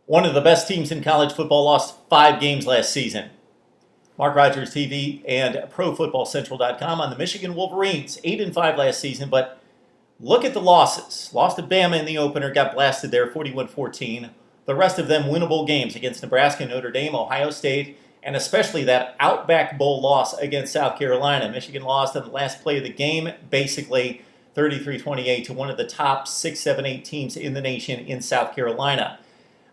One of the best teams in college football lost 5 games last season. MarkRogersTV and ProFootballCentral.com on the Michigan Wolverines. 8-5 last season, but look at the losses. Lost to Bama in the opener, got blasted there 41-14. The rest of them winnable games against Nebraska, Notre Dame, Ohio State, and especially that Outback Bowl loss against South Carolina. Michigan lost on the last play of the game, basically 33-28 to one of the top 6, 7, 8 teams in the nation in South Carolina.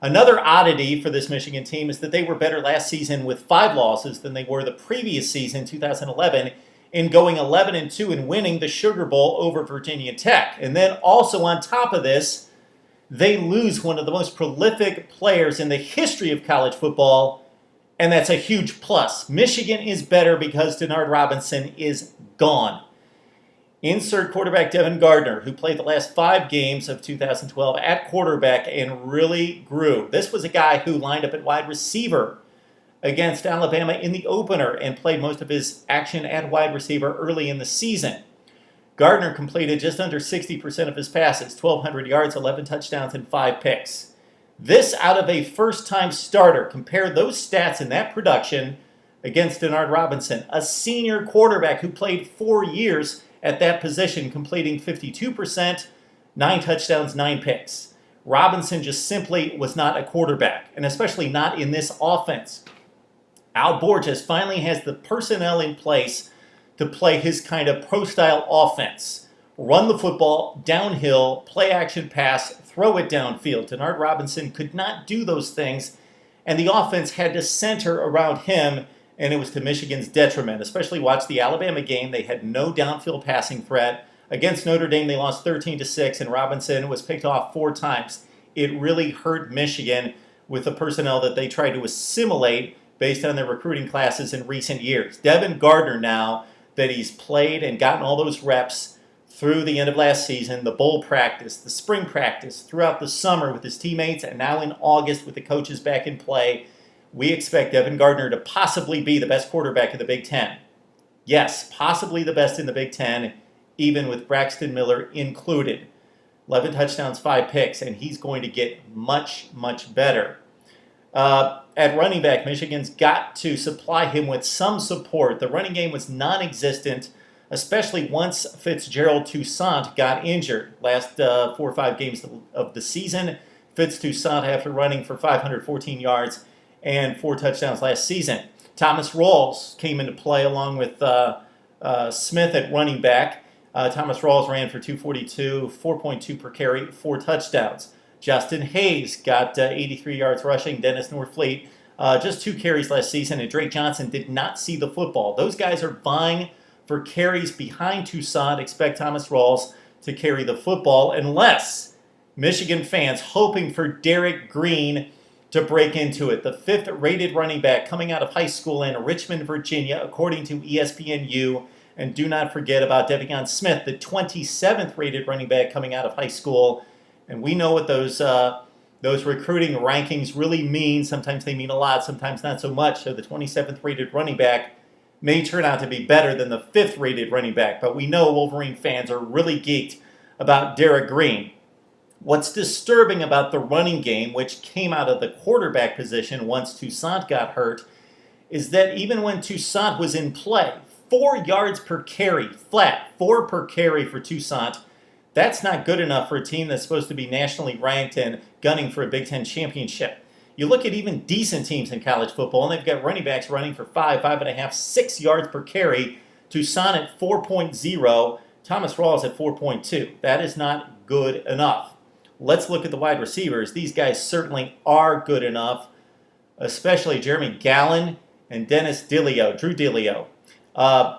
Another oddity for this Michigan team is that they were better last season with 5 losses than they were the previous season, 2011, in going 11-2 and winning the Sugar Bowl over Virginia Tech. And then also on top of this, they lose one of the most prolific players in the history of college football, and that's a huge plus. Michigan is better because Denard Robinson is gone. Insert quarterback Devin Gardner, who played the last 5 games of 2012 at quarterback and really grew. This was a guy who lined up at wide receiver against Alabama in the opener and played most of his action at wide receiver early in the season. Gardner completed just under 60% of his passes, 1,200 yards, 11 touchdowns, and 5 picks. This out of a first-time starter. Compare those stats and that production against Denard Robinson, a senior quarterback who played 4 years at that position, completing 52%, 9 touchdowns, 9 picks. Robinson just simply was not a quarterback, and especially not in this offense. Al Borges finally has the personnel in place to play his kind of pro-style offense. Run the football, downhill, play action pass, throw it downfield. Denard Robinson could not do those things, and the offense had to center around him, and it was to Michigan's detriment. Especially watch the Alabama game. They had no downfield passing threat. Against Notre Dame, they lost 13-6, and Robinson was picked off 4 times. It really hurt Michigan with the personnel that they tried to assimilate based on their recruiting classes in recent years. Devin Gardner, now that he's played and gotten all those reps through the end of last season, the bowl practice, the spring practice, throughout the summer with his teammates, and now in August with the coaches back in play, we expect Devin Gardner to possibly be the best quarterback in the Big Ten. Yes, possibly the best in the Big Ten, even with Braxton Miller included. 11 touchdowns, 5 picks, and he's going to get much, much better. At running back, Michigan's got to supply him with some support. The running game was non-existent, especially once Fitzgerald Toissant got injured. Last 4 or 5 games of the season, Fitz Toissant, after running for 514 yards and 4 touchdowns last season. Thomas Rawls came into play along with Smith at running back. Thomas Rawls ran for 242, 4.2 per carry, 4 touchdowns. Justin Hayes got 83 yards rushing. Dennis Norfleet, just 2 carries last season. And Drake Johnson did not see the football. Those guys are vying for carries behind Toussaint. Expect Thomas Rawls to carry the football unless Michigan fans hoping for Derrick Green to break into it. The 5th rated running back coming out of high school in Richmond, Virginia, according to ESPNU. And do not forget about Devion Smith, the 27th rated running back coming out of high school. And we know what those recruiting rankings really mean. Sometimes they mean a lot, sometimes not so much. So the 27th rated running back may turn out to be better than the 5th rated running back. But we know Wolverine fans are really geeked about Derrick Green. What's disturbing about the running game, which came out of the quarterback position once Toussaint got hurt, is that even when Toussaint was in play, 4 yards per carry, flat, 4 per carry for Toussaint, that's not good enough for a team that's supposed to be nationally ranked and gunning for a Big Ten championship. You look at even decent teams in college football, and they've got running backs running for 5, 5.5, 6 yards per carry. Toussaint at 4.0, Thomas Rawls at 4.2. That is not good enough. Let's look at the wide receivers. These guys certainly are good enough, especially Jeremy Gallon and Dileo, Drew Dileo.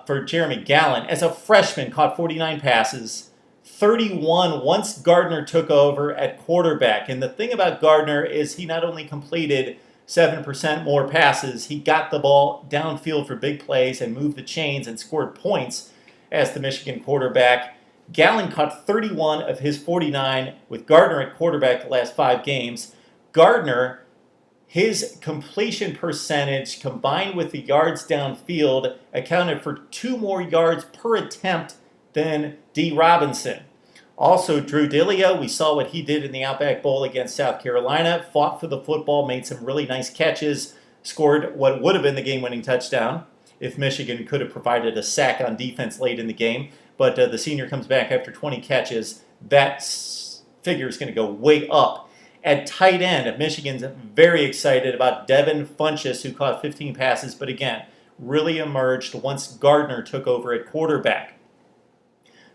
For Jeremy Gallon, as a freshman, caught 49 passes, 31 once Gardner took over at quarterback. And the thing about Gardner is he not only completed 7% more passes, he got the ball downfield for big plays and moved the chains and scored points as the Michigan quarterback. Gallon caught 31 of his 49 with Gardner at quarterback the last 5 games. Gardner, his completion percentage combined with the yards downfield accounted for 2 more yards per attempt than D. Robinson. Also, Drew Dileo, we saw what he did in the Outback Bowl against South Carolina, fought for the football, made some really nice catches, scored what would have been the game-winning touchdown if Michigan could have provided a sack on defense late in the game. But the senior comes back after 20 catches. That figure is going to go way up. At tight end, Michigan's very excited about Devin Funchess, who caught 15 passes, but again, really emerged once Gardner took over at quarterback.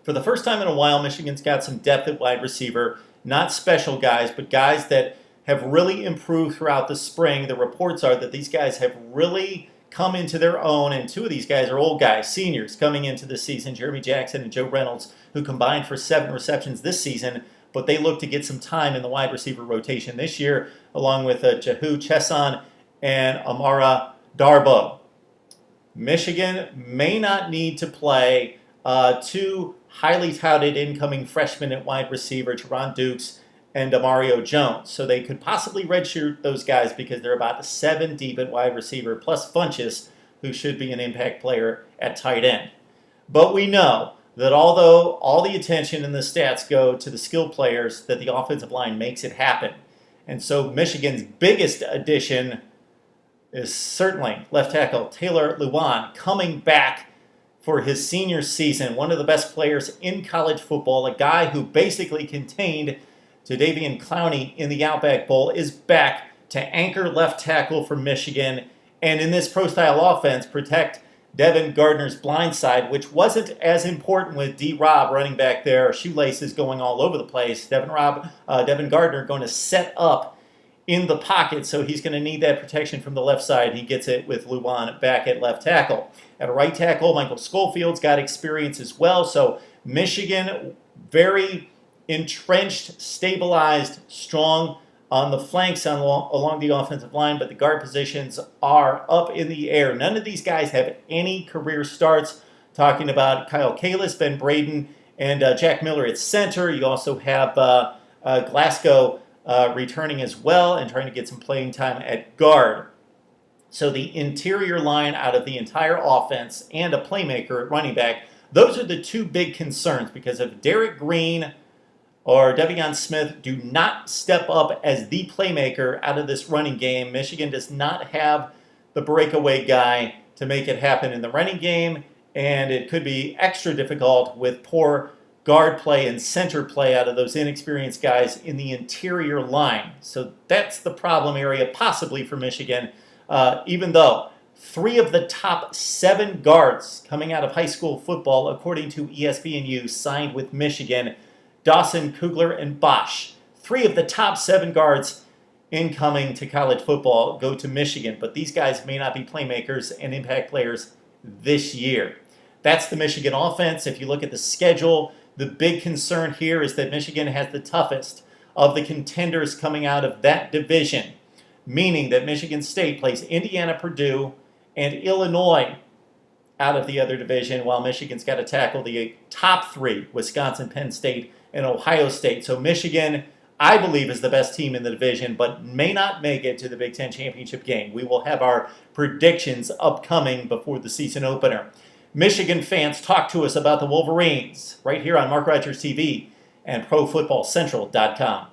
For the first time in a while, Michigan's got some depth at wide receiver. Not special guys, but guys that have really improved throughout the spring. The reports are that these guys have really come into their own, and two of these guys are old guys, seniors, coming into the season, Jeremy Jackson and Joe Reynolds, who combined for 7 receptions this season, but they look to get some time in the wide receiver rotation this year, along with Fitzgerald Toissant and Amara Darboh. Michigan may not need to play two highly touted incoming freshmen at wide receiver, Teron Dukes and Mario Jones. So they could possibly redshirt those guys because they're about 7 deep at wide receiver, plus Funchess, who should be an impact player at tight end. But we know that although all the attention and the stats go to the skill players, that the offensive line makes it happen. And so Michigan's biggest addition is certainly left tackle Taylor Lewan, coming back for his senior season, one of the best players in college football, a guy who basically contained Jadeveon Clowney in the Outback Bowl, is back to anchor left tackle for Michigan, and in this pro-style offense, protect Devin Gardner's blind side, which wasn't as important with D-Rob running back there, shoelaces going all over the place. Devin Gardner going to set up in the pocket, so he's going to need that protection from the left side. He gets it with Lewan back at left tackle. At right tackle, Michael Schofield's got experience as well, so Michigan very entrenched, stabilized, strong on the flanks along the offensive line, but the guard positions are up in the air. None of these guys have any career starts. Talking about Kyle Kalis, Ben Braden, and Jack Miller at center. You also have Glasgow returning as well and trying to get some playing time at guard. So the interior line out of the entire offense and a playmaker at running back, those are the two big concerns, because if Derrick Green or Devion Smith do not step up as the playmaker out of this running game, Michigan does not have the breakaway guy to make it happen in the running game, and it could be extra difficult with poor guard play and center play out of those inexperienced guys in the interior line. So that's the problem area possibly for Michigan, even though 3 of the top 7 guards coming out of high school football, according to ESPNU, signed with Michigan. Dawson, Kugler, and Bosch. 3 of the top 7 guards incoming to college football go to Michigan, but these guys may not be playmakers and impact players this year. That's the Michigan offense. If you look at the schedule, the big concern here is that Michigan has the toughest of the contenders coming out of that division, meaning that Michigan State plays Indiana, Purdue, and Illinois out of the other division, while Michigan's got to tackle the top 3, Wisconsin, Penn State, and Ohio State. So Michigan, I believe, is the best team in the division, but may not make it to the Big Ten championship game. We will have our predictions upcoming before the season opener. Michigan fans, talk to us about the Wolverines right here on Mark Rogers TV and ProFootballCentral.com.